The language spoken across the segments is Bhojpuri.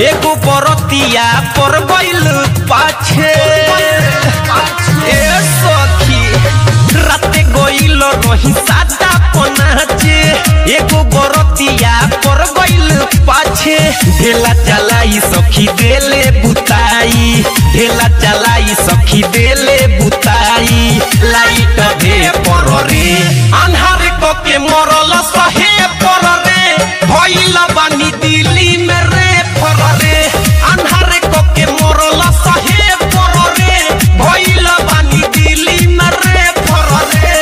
एगो बरतिया पर गइल पाछे ए सखी राते गइल रही सादा पनाचे एगो बरतिया पर गइल पाछे ढेला चलाई सखी देले बुताई ढेला चलाई सखी देले बुताई लाइट दे पर रे अन्हार को के मरल सहे पर रे भइल बानी दिल्ली में रे पर रे अन्हार को के मरल सहे पर रे भइल बानी दिल्ली में रे पर रे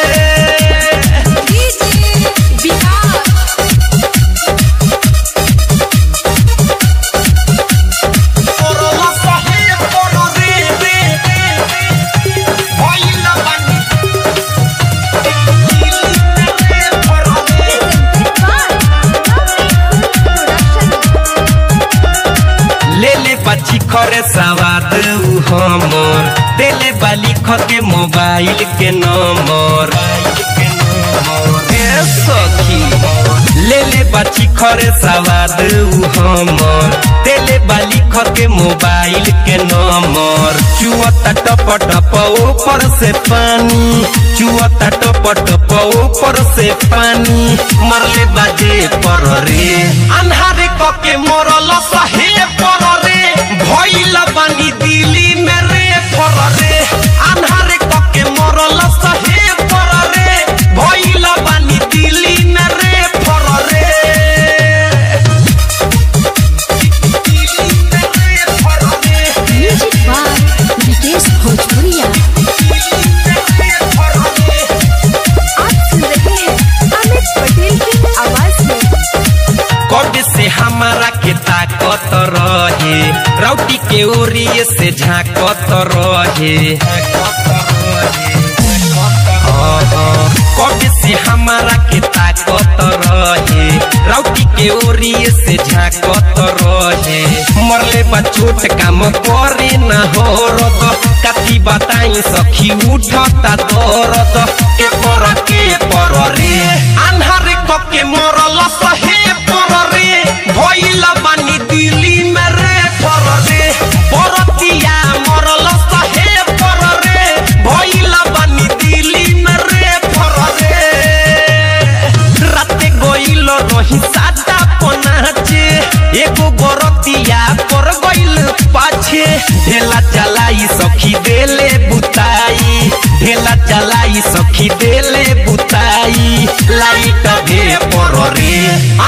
पची खरे सवाद हमर देले बाली के मोबाइल के नंबर सखी ले ले बाची खरे सवाद हमर देले बाली के मोबाइल के नंबर चुअता टप टप ऊपर से पानी चुअता टप टप ऊपर से पानी मरले बाजे पर रे अन्हारे क के मरल सहे पर रे भइल बानी दिल्ली में रे पर रे अन्हारे क के मरल सहे पर रे भइल बानी दिल्ली में रे पर रे म्यूजिक बाय विकेश भोजपुरिया। आप सुन रहे हैं अमित पटेल की आवाज में। कब से हमारा के ताकत रहे राउटी के ओरिए से झाकत रहे कब से हमारा के ताकत रहे राउटी के ओरिए से झाकत रहे मरले बा छोट काम करे न हो रत कथी बताई सखी उठता दरद के पर रे अन्हार क के मरल सहे पर रे भइल बानी दिल्ली में रे पर रे बरतिया मरल सहे पर रे भइल बानी दिल्ली में रे पर रे राते गइल रही सादा पनाचे एगो बरतिया पर गइल पाछे ढेला चलाई सखी देले बुताई ढेला चलाई सखी देले बुताई लाइट दे पर रे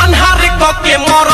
अन्हार क के मर